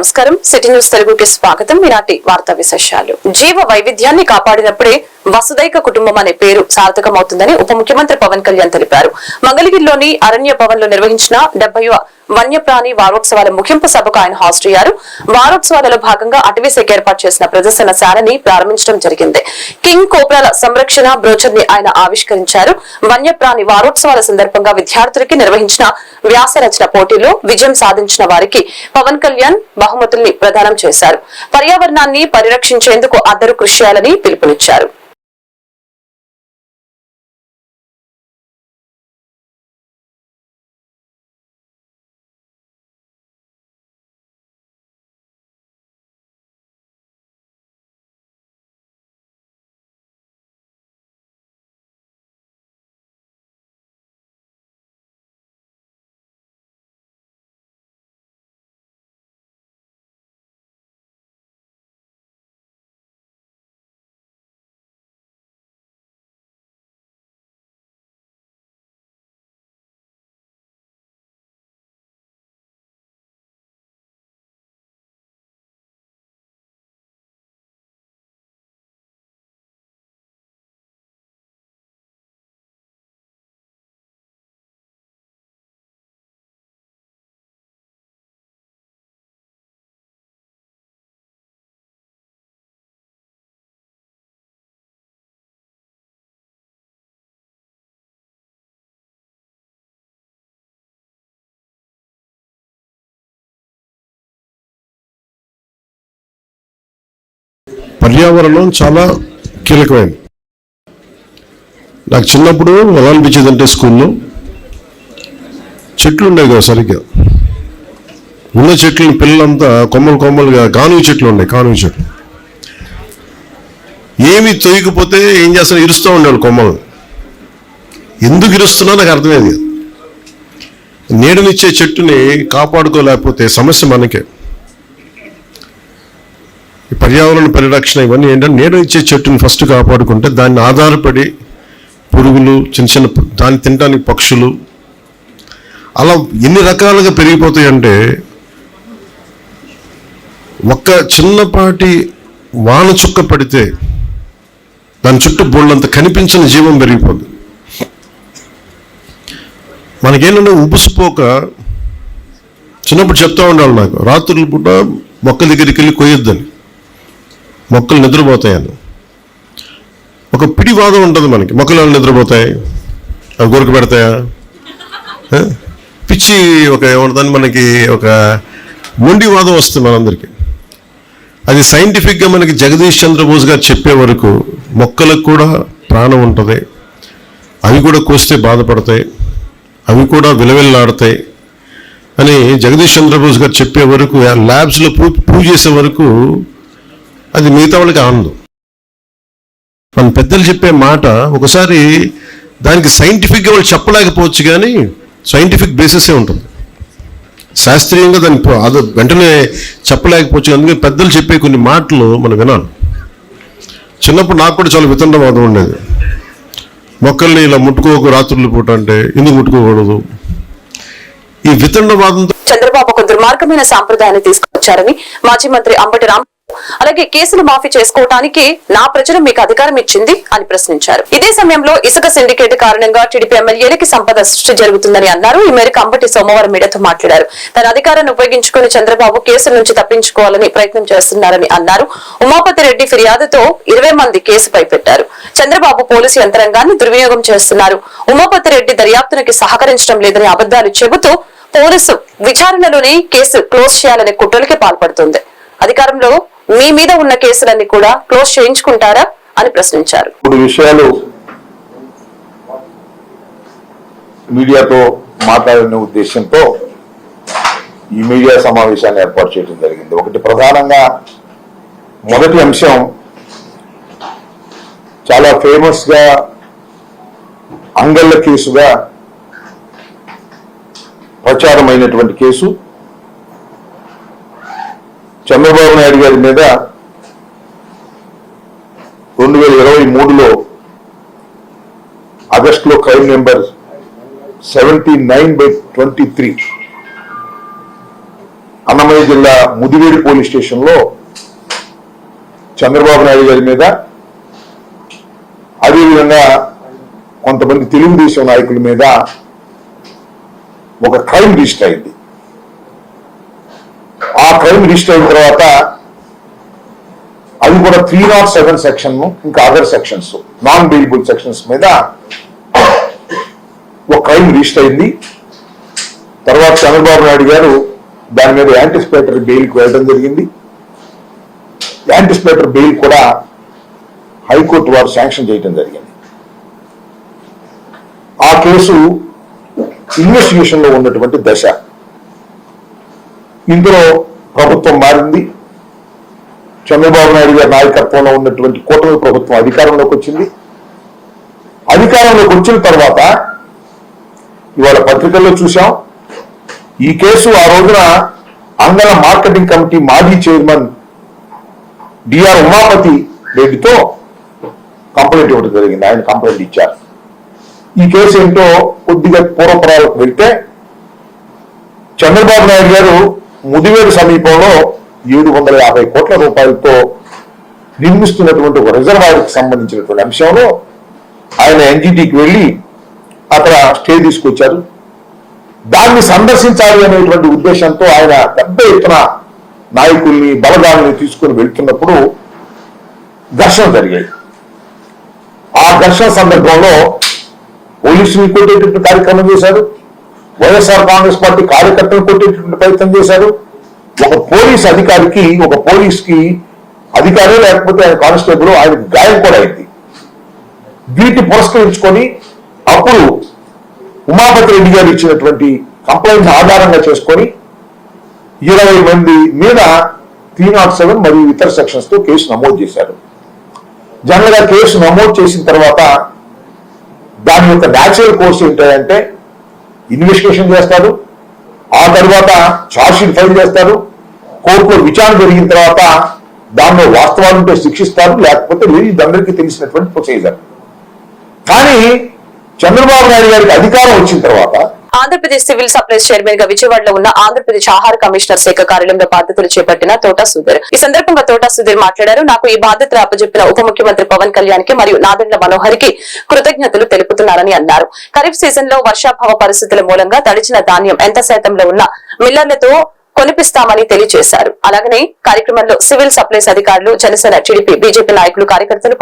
నమస్కారం. City news తెలుగుకి స్వాగతం. ఈనాటి వార్తా విశేషాలు. జీవ వైవిధ్యాన్ని కాపాడినప్పుడే వసుదైక కుటుంబం అనే పేరు సార్థకమవుతుందని ఉప ముఖ్యమంత్రి పవన్ కళ్యాణ్ తెలిపారు. మంగళగిరిలోని అరణ్య భవన్ లో నిర్వహించిన 70వ వన్యప్రాణి వారోత్సవాల ముగింపు సభకు ఆయన హాజరయ్యారు. వారోత్సవాలలో భాగంగా అటవీ శాఖ ఏర్పాటు చేసిన ప్రదర్శనశాలని ప్రారంభించడం జరిగింది. కింగ్ కోబ్రాల సంరక్షణ బ్రోచర్ ని ఆయన ఆవిష్కరించారు. వన్యప్రాణి వారోత్సవాల సందర్భంగా విద్యార్థులకి నిర్వహించిన వ్యాస రచన పోటీలో విజయం సాధించిన వారికి పవన్ కళ్యాణ్ బహుమతుల్ని ప్రదానం చేశారు. పర్యావరణాన్ని పరిరక్షించేందుకు అందరూ కృషి చేయాలని పిలుపునిచ్చారు. పర్యావరణం చాలా కీలకమైనది. నాకు చిన్నప్పుడు ఎలా అనిపించేదంటే స్కూల్లో చెట్లు ఉండేవి కదా, సరిగ్గా ఉన్న చెట్లని పిల్లలంతా కొమ్మలుగా కానుగ చెట్లు ఉన్నాయి. కానుగ చెట్లు ఏమి తొయ్యకపోతే ఏం చేస్తారో ఇరుస్తూ ఉండేవాళ్ళు కొమ్మలు. ఎందుకు ఇరుస్తున్నా నాకు అర్థమయ్యేది. నీడనిచ్చే చెట్టుని కాపాడుకోలేకపోతే సమస్య మనకే. పర్యావరణ పరిరక్షణ ఇవన్నీ ఏంటంటే నీడ ఇచ్చే చెట్టుని ఫస్ట్ కాపాడుకుంటే దాన్ని ఆధారపడి పురుగులు చిన్న దాన్ని తినడానికి పక్షులు అలా ఎన్ని రకాలుగా పెరిగిపోతాయంటే ఒక్క చిన్నపాటి వాన చుక్క పడితే దాని చుట్టూ బోళ్ళంత కనిపించిన జీవం పెరిగిపోతుంది. మనకేంటంటే ఉబుసుపోక చిన్నప్పుడు చెప్తా ఉండాలి నాకు, రాత్రుల పూట మొక్క దగ్గరికి వెళ్ళి కొయ్యొద్దని, మొక్కలు నిద్రపోతాయని. ఒక పిడివాదం ఉంటుంది మనకి, మొక్కలు నిద్రపోతాయి, అవి గొరకు పెడతాయా, పిచ్చి ఒక ఏమంటుందని మనకి ఒక మొండివాదం వస్తుంది మనందరికీ. అది సైంటిఫిక్గా మనకి జగదీష్ చంద్రబోస్ గారు చెప్పే వరకు మొక్కలకు కూడా ప్రాణం ఉంటుంది, అవి కూడా కోస్తే బాధపడతాయి, అవి కూడా విలవిల్లాడతాయి అని జగదీష్ చంద్రబోస్ గారు చెప్పే వరకు, ల్యాబ్స్లో ప్రూవ్ చేసే వరకు అది మిగతా వాళ్ళకి ఆనందం. మన పెద్దలు చెప్పే మాట ఒకసారి దానికి సైంటిఫిక్గా వాళ్ళు చెప్పలేకపోవచ్చు, కానీ సైంటిఫిక్ బేసిసే ఉంటుంది. శాస్త్రీయంగా దాన్ని అది వెంటనే చెప్పలేకపోవచ్చు. అందుకని పెద్దలు చెప్పే కొన్ని మాటలు మనం వినాలి. చిన్నప్పుడు నాకు కూడా చాలా వితండవాదం ఉండేది. మొక్కల్ని ఇలా ముట్టుకోకు రాత్రులు పూట అంటే, ఎందుకు ముట్టుకోకూడదు? ఈ వితండవాదంతో చంద్రబాబు ఒక దుర్మార్గమైన సాంప్రదాయాన్ని తీసుకొచ్చారని మాజీ మంత్రి అంబటి రామ్, అలాగే కేసులు మాఫీ చేసుకోవటానికి నా ప్రజలు మీకు అధికారం ఇచ్చింది అని ప్రశ్నించారు. ఇదే సమయంలో ఇసుక సిండికేట్ కారణంగా టీడీపీ ఎమ్మెల్యేలకి సంపద సృష్టి జరుగుతుందని అన్నారు. ఈ మేరకు అంబటి సోమవారం మీడియాతో మాట్లాడారు. తన అధికారాన్ని ఉపయోగించుకుని చంద్రబాబు కేసుల నుంచి తప్పించుకోవాలని ప్రయత్నం చేస్తున్నారని అన్నారు. ఉమాపతి రెడ్డి ఫిర్యాదుతో 20 మంది కేసుపై పెట్టారు. చంద్రబాబు పోలీసు యంత్రాంగాన్ని దుర్వినియోగం చేస్తున్నారు. ఉమాపతి రెడ్డి దర్యాప్తునికి సహకరించడం లేదని అబద్దాలు చెబుతూ పోలీసు విచారణలోనే కేసు క్లోజ్ చేయాలనే కుట్రలకి పాల్పడుతుంది. అధికారంలో మీ మీద ఉన్న కేసులన్నీ కూడా క్లోజ్ చేయించుకుంటారా అని ప్రశ్నించారు. ఇప్పుడు విషయాలు మీడియాతో మాట్లాడిన ఉద్దేశంతో ఈ మీడియా సమావేశాన్ని ఏర్పాటు చేయడం జరిగింది. ఒకటి ప్రధానంగా మొదటి అంశం చాలా ఫేమస్ గా అంగళ్ళ కేసుగా ప్రచారమైనటువంటి కేసు. చంద్రబాబు నాయుడు గారి మీద 2023లో ఆగస్టులో క్రైమ్ నెంబర్ 79/23 అన్నమయ్య జిల్లా ముదివేడు పోలీస్ స్టేషన్లో చంద్రబాబు నాయుడు గారి మీద, అదేవిధంగా కొంతమంది తెలుగుదేశం నాయకుల మీద ఒక క్రైమ్ రిజిస్టర్ అయింది. ఆ క్రైమ్ రిజిస్టర్ అయిన తర్వాత అది కూడా 307 సెక్షన్, ఇంకా other sections, non bailable sections మీద ఒక క్రైమ్ రిజిస్టర్ అయింది. తర్వాత చంద్రబాబు నాయుడు గారు దాని మీద యాంటిసిపేటరీ బెయిల్కి వెళ్ళడం జరిగింది. యాంటిసిపేటరీ బెయిల్ కూడా హైకోర్టు వారు శాంక్షన్ చేయడం జరిగింది. ఆ కేసు ఇన్వెస్టిగేషన్ లో ఉన్నటువంటి దశ. ఇందులో ప్రభుత్వం మారింది. చంద్రబాబు నాయుడు గారి నాయకత్వంలో ఉన్నటువంటి కూటమి ప్రభుత్వం అధికారంలోకి వచ్చింది. అధికారంలోకి వచ్చిన తర్వాత ఇవాళ పత్రికల్లో చూసాం, ఈ కేసు ఆ రోజున అంగళ మార్కెటింగ్ కమిటీ మాజీ చైర్మన్ డిఆర్ ఉమాపతి రెడ్డితో కంప్లైంట్ ఇవ్వడం జరిగింది. ఆయన కంప్లైంట్ ఇచ్చారు. ఈ కేసు ఏంటో కొద్దిగా పూర్వపరాలకు వెళ్తే, చంద్రబాబు నాయుడు గారు ముదివేడు సమీపంలో 750 కోట్ల రూపాయలతో నిర్మిస్తున్నటువంటి ఒక రిజర్వాయర్కి సంబంధించినటువంటి అంశంలో ఆయన ఎన్జిటికి వెళ్ళి అక్కడ స్టే తీసుకొచ్చారు. దాన్ని సందర్శించాలి అనేటువంటి ఉద్దేశంతో ఆయన పెద్ద ఎత్తున నాయకుల్ని, బలగాల్ని తీసుకుని వెళ్తున్నప్పుడు ఘర్షణ జరిగాయి. ఆ ఘర్షణ సందర్భంలో పోలీసులు కొట్టేటువంటి కార్యక్రమం చేశారు. వైఎస్ఆర్ కాంగ్రెస్ పార్టీ కార్యకర్తలు కొట్టేటువంటి ప్రయత్నం చేశారు. ఒక పోలీస్ అధికారికి, ఒక పోలీస్కి అధికారి లేకపోతే ఆయన కానిస్టేబుల్, ఆయన గాయం కూడా అయింది. వీటిని పురస్కరించుకొని అప్పుడు ఉమాపతి రెడ్డి గారు ఇచ్చినటువంటి కంప్లైంట్ ఆధారంగా చేసుకొని 20 మంది మీద 307 మరియు ఇతర సెక్షన్స్ తో కేసు నమోదు చేశారు. జనరల్ గా కేసు నమోదు చేసిన తర్వాత దాని యొక్క న్యాచురల్ కోర్స్ ఏంటంటే ఇన్వెస్టిగేషన్ చేస్తారు, ఆ తర్వాత ఛార్జ్షీట్ ఫైల్ చేస్తారు, కోర్టులో విచారణ జరిగిన తర్వాత దానిలో వాస్తవాలుంటే శిక్షిస్తారు, లేకపోతే వీళ్ళందరికీ తెలిసినటువంటి ప్రొసీజర్. కానీ చంద్రబాబు నాయుడు గారికి అధికారం వచ్చిన తర్వాత ఆంధ్రప్రదేశ్ సివిల్ సప్లైస్ చైర్మన్ గా విజయవాడలో ఉన్న ఆంధ్రప్రదేశ్ ఆహార కమిషనర్ శాఖ కార్యాలయంలో బాధ్యతలు చేపట్టిన తోటా సుధీర్. ఈ సందర్భంగా తోటా సుధీర్ మాట్లాడారు. నాకు ఈ బాధ్యతలు అప్పచెప్పిన ఉప ముఖ్యమంత్రి పవన్ కళ్యాణ్ కి మరియు నాదెండ్ల మనోహర్ కి కృతజ్ఞతలు తెలుపుతున్నారని అన్నారు. ఖరీఫ్ సీజన్ లో వర్షాభావ పరిస్థితుల మూలంగా తడిచిన ధాన్యం ఎంత శాతంలో ఉన్న మిల్లర్లతో కొనిపిస్తామని తెలియజేశారు. అలాగనే కార్యక్రమంలో సివిల్ సప్లైస్ అధికారులు, జనసేన, టీడీపీ, బీజేపీ నాయకులు, కార్యకర్తలు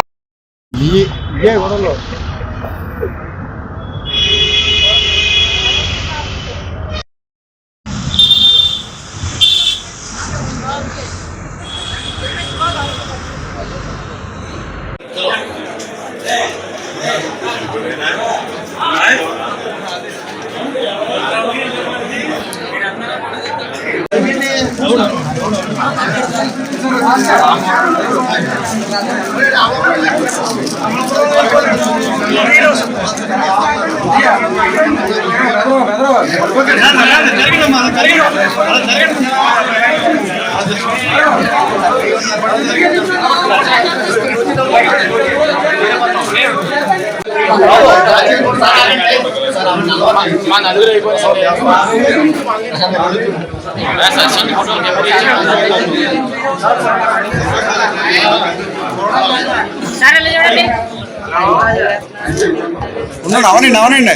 అవునండి అవునండి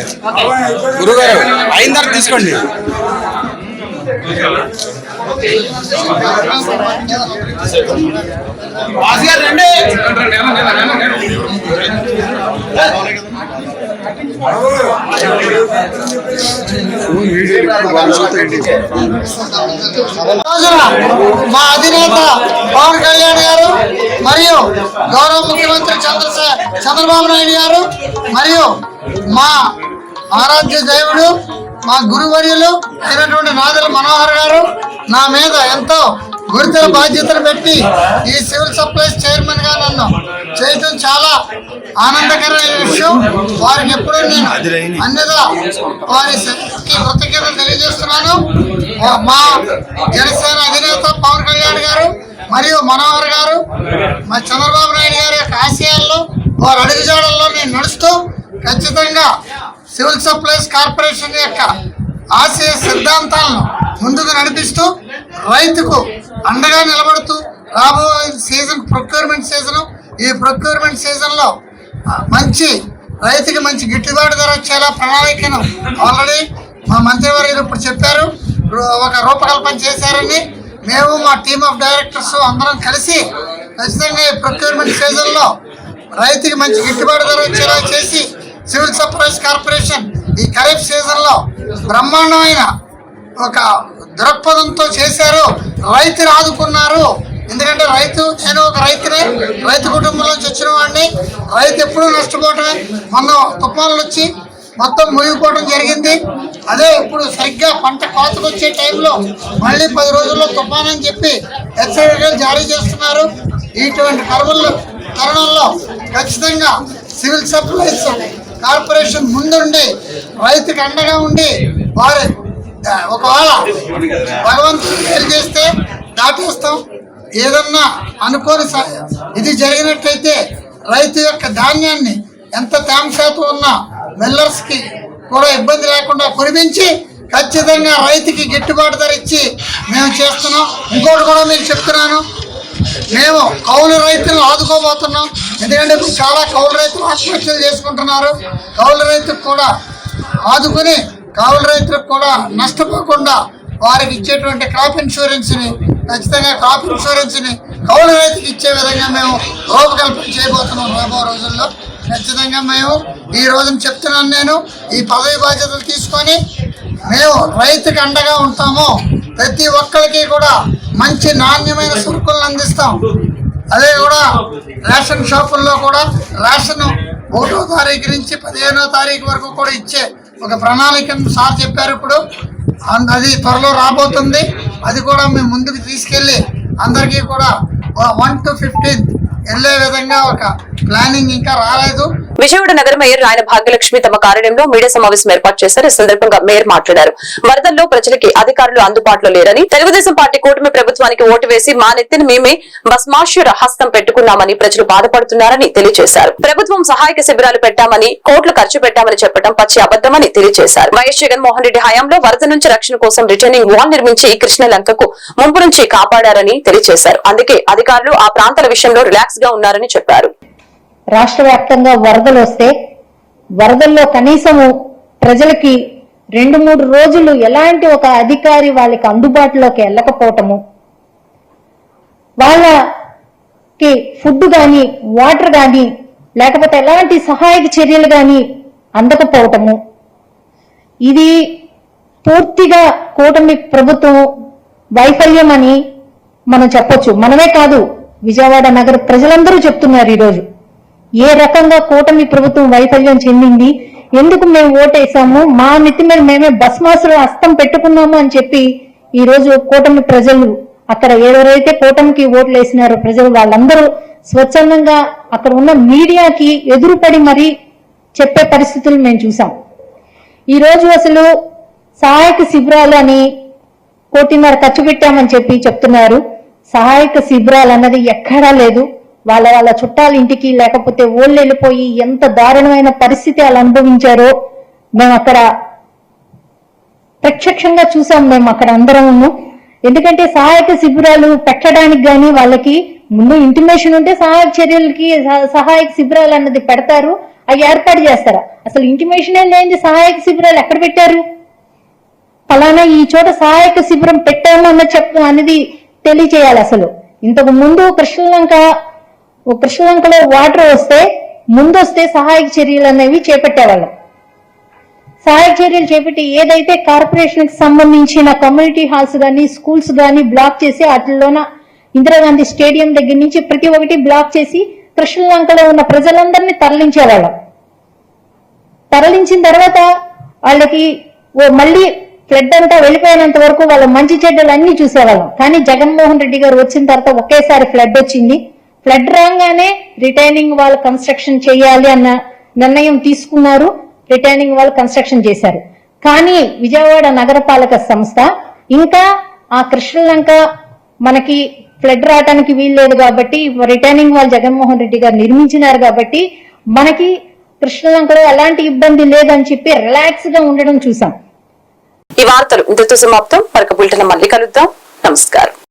గురుగారు అయిన తర్వాత తీసుకోండి. రండి మా అధినేత పవన్ కళ్యాణ్ గారు మరియు గౌరవ ముఖ్యమంత్రి చంద్రబాబు నాయుడు గారు మరియు మా ఆరాధ్య దేవుడు, మా గురువర్యులు అయినటువంటి నాదెండ్ల మనోహర్ గారు నా మీద ఎంతో గురుతర బాధ్యతలు పెట్టి ఈ సివిల్ సప్లైస్ చైర్మన్ గా నన్ను చేయటం చాలా ఆనందకరమైన విషయం. వారికి ఎప్పుడూ నేను అన్నిగా వారికి కృతజ్ఞతలు తెలియజేస్తున్నాను. మా జనసేన అధినేత పవన్ కళ్యాణ్ గారు మరియు మనోహర్ గారు, మా చంద్రబాబు నాయుడు గారి యొక్క ఆశయాల్లో, వారి అడుగుజాడల్లో నేను నడుస్తూ ఖచ్చితంగా సివిల్ సప్లైస్ కార్పొరేషన్ యొక్క ఆశయ సిద్ధాంతాలను ముందుకు నడిపిస్తూ రైతుకు అండగా నిలబడుతూ రాబోయే సీజన్ ప్రొక్యూర్మెంట్ సీజన్, ఈ ప్రొక్యూర్మెంట్ సీజన్లో మంచి రైతుకి మంచి గిట్టుబాటు ధర వచ్చేలా ప్రణాళికను ఆల్రెడీ మా మంత్రివర్యులు ఇప్పుడు చెప్పారు, ఒక రూపకల్పన చేశారని. మేము మా టీమ్ ఆఫ్ డైరెక్టర్స్ అందరం కలిసి ఖచ్చితంగా ఈ ప్రొక్యూర్మెంట్ సీజన్లో రైతుకి మంచి గిట్టుబాటు ధర వచ్చేలా చేసి సివిల్ సప్లైస్ కార్పొరేషన్ ఈ ఖరీఫ్ సీజన్లో బ్రహ్మాండమైన ఒక దృక్పథంతో చేశారు. రైతుని ఆదుకున్నారు. ఎందుకంటే నేను ఒక రైతునే, రైతు కుటుంబంలో వచ్చిన వాడిని. రైతు ఎప్పుడూ నష్టపోవటమే. మొన్న తుఫాన్లు వచ్చి మొత్తం మునిగిపోవడం జరిగింది. అదే ఇప్పుడు సరిగ్గా పంట కోతకు వచ్చే టైంలో మళ్ళీ 10 రోజుల్లో తుఫాన్ అని చెప్పి హెచ్చరికలు జారీ చేస్తున్నారు. ఇటువంటి తరుణంలో ఖచ్చితంగా సివిల్ సప్లైస్ కార్పొరేషన్ ముందుండి రైతుకి అండగా ఉండి వారు ఒకవేళ భగవంతుడు మేలు చేస్తే దాటేస్తాం. ఏదన్నా అనుకోని ఇది జరిగినట్లయితే రైతు యొక్క ధాన్యాన్ని ఎంత తేమ శాతం ఉన్నా మిల్లర్స్కి కూడా ఇబ్బంది లేకుండా కురిపించి ఖచ్చితంగా రైతుకి గిట్టుబాటు ధర ఇచ్చి మేము చేస్తున్నాం. ఇంకోటి కూడా మీకు చెప్తున్నాను, మేము కౌలు రైతులను ఆదుకోబోతున్నాం. ఎందుకంటే ఇప్పుడు చాలా కౌలు రైతులు ఆత్మహత్యలు చేసుకుంటున్నారు. కౌలు రైతుకు కూడా ఆదుకుని కౌలు రైతులకు కూడా నష్టపోకుండా వారికి ఇచ్చేటువంటి క్రాప్ ఇన్సూరెన్స్ని ఖచ్చితంగా కౌలు రైతుకి ఇచ్చే విధంగా మేము రూపకల్పన చేయబోతున్నాం రాబో రోజుల్లో. ఖచ్చితంగా మేము ఈ రోజున చెప్తున్నాను, నేను ఈ పదవి బాధ్యతలు తీసుకొని మేము రైతుకి అండగా ఉంటాము. ప్రతి ఒక్కరికి కూడా మంచి నాణ్యమైన సరుకులను అందిస్తాం. అదే కూడా రేషన్ షాపుల్లో కూడా రేషన్ 1వ తారీఖు నుంచి 15వ తారీఖు వరకు కూడా ఇచ్చే ఒక ప్రణాళికను సార్ చెప్పారు. ఇప్పుడు అది త్వరలో రాబోతుంది. అది కూడా మేము ముందుకు తీసుకెళ్ళి అందరికీ కూడా 1 to 15 వెళ్ళే విధంగా ఒక ప్లానింగ్ ఇంకా రాలేదు. విజయవాడ నగర మేయర్ రాయన భాగ్యలక్ష్మి తమ కార్యాలయంలో మీడియా సమావేశం ఏర్పాటు చేశారు. ఈ సందర్భంగా మేయర్ మాట్లాడారు. వరదల్లో ప్రజలకి అధికారులు అందుబాటులో లేరని, తెలుగుదేశం పార్టీ కూటమి ప్రభుత్వానికి ఓటు వేసి మా నెత్తిని మేమే భస్మాసుర హస్తం పెట్టుకున్నామని ప్రజలు బాధపడుతున్నారని తెలియజేశారు. ప్రభుత్వం సహాయక శిబిరాలు పెట్టామని, కోట్లు ఖర్చు పెట్టామని చెప్పడం పచ్చి అబద్దమని తెలియజేశారు. వైఎస్ జగన్మోహన్ రెడ్డి హయాంలో వరద నుంచి రక్షణ కోసం రిటర్నింగ్ వాల్ నిర్మించి కృష్ణలంకకు ముంపు నుంచి కాపాడారని తెలియజేశారు. అందుకే అధికారులు ఆ ప్రాంతాల విషయంలో రిలాక్స్ గా ఉన్నారని చెప్పారు. రాష్ట్ర వ్యాప్తంగా వరదలు వస్తే వరదల్లో కనీసము ప్రజలకి 2-3 రోజులు ఎలాంటి ఒక అధికారి వాళ్ళకి అందుబాటులోకి వెళ్ళకపోవటము, వాళ్ళకి ఫుడ్ కానీ వాటర్ కానీ లేకపోతే ఎలాంటి సహాయక చర్యలు కానీ అందకపోవటము, ఇది పూర్తిగా కూటమి ప్రభుత్వం వైఫల్యం అని మనం చెప్పొచ్చు. మనమే కాదు, విజయవాడ నగర ప్రజలందరూ చెప్తున్నారు ఈరోజు ఏ రకంగా కూటమి ప్రభుత్వం వైఫల్యం చెందింది, ఎందుకు మేము ఓటేసాము, మా నెత్తి మీద మేమే భస్మాసుర హస్తం పెట్టుకున్నాము అని చెప్పి ఈ రోజు కూటమి ప్రజలు అక్కడ ఎవరైతే కూటమికి ఓట్లు వేసినారో ప్రజలు వాళ్ళందరూ స్వచ్ఛందంగా అక్కడ ఉన్న మీడియాకి ఎదురుపడి మరీ చెప్పే పరిస్థితులు మేము చూసాం. ఈ రోజు అసలు సహాయక శిబిరాలు అని 1.5 కోటి ఖర్చు పెట్టామని చెప్పి చెప్తున్నారు. సహాయక శిబిరాలు అన్నది ఎక్కడా లేదు. వాళ్ళ చుట్టాల ఇంటికి లేకపోతే ఓళ్ళు వెళ్ళిపోయి ఎంత దారుణమైన పరిస్థితి వాళ్ళు అనుభవించారో మేము అక్కడ ప్రత్యక్షంగా చూసాం. మేము అక్కడ అందరము. ఎందుకంటే సహాయక శిబిరాలు పెట్టడానికి గాని వాళ్ళకి ముందు ఇంటిమేషన్ ఉంటే సహాయక చర్యలకి సహాయక శిబిరాలు అన్నది పెడతారు, అవి ఏర్పాటు చేస్తారా? అసలు ఇంటిమేషన్ లేని సహాయక శిబిరాలు ఎక్కడ పెట్టారు? ఫలానా ఈ చోట సహాయక శిబిరం పెట్టాము అనేది తెలియచేయాలి. అసలు ఇంతకు ముందు కృష్ణలంకలో వాటర్ వస్తే ముందొస్తే సహాయక చర్యలు అనేవి చేపట్టేవాళ్ళం. సహాయక చర్యలు చేపట్టి ఏదైతే కార్పొరేషన్ కి సంబంధించిన కమ్యూనిటీ హాల్స్ గానీ స్కూల్స్ గానీ బ్లాక్ చేసి వాటిల్లోన ఇందిరాగాంధీ స్టేడియం దగ్గర నుంచి ప్రతి ఒక్కటి బ్లాక్ చేసి కృష్ణలంకలో ఉన్న ప్రజలందరినీ తరలించేవాళ్ళం. తరలించిన తర్వాత వాళ్ళకి మళ్ళీ ఫ్లడ్ అంతా వెళ్ళిపోయినంత వరకు వాళ్ళ మంచి చెడ్డలు అన్ని చూసేవాళ్ళం. కానీ జగన్మోహన్ రెడ్డి గారు వచ్చిన తర్వాత ఒకేసారి ఫ్లడ్ వచ్చింది. ఫ్లడ్ రాగానే రిటైనింగ్ వాల్ కన్స్ట్రక్షన్ చేయాలి అన్న నిర్ణయం తీసుకున్నారు. రిటైనింగ్ వాల్ కన్స్ట్రక్షన్ చేశారు. కానీ విజయవాడ నగరపాలక సంస్థ ఇంకా ఆ కృష్ణలంక మనకి ఫ్లడ్ రావడానికి వీల్లేదు కాబట్టి రిటైనింగ్ వాల్ జగన్మోహన్ రెడ్డి గారు నిర్మించినారు కాబట్టి మనకి కృష్ణలంకలో ఎలాంటి ఇబ్బంది లేదని చెప్పి రిలాక్స్ గా ఉండడం చూసాం. ఈ వార్తలు ఇంతతో సమాప్తం. మరొక బులెటిన్ మళ్ళీ కలుద్దాం. నమస్కారం.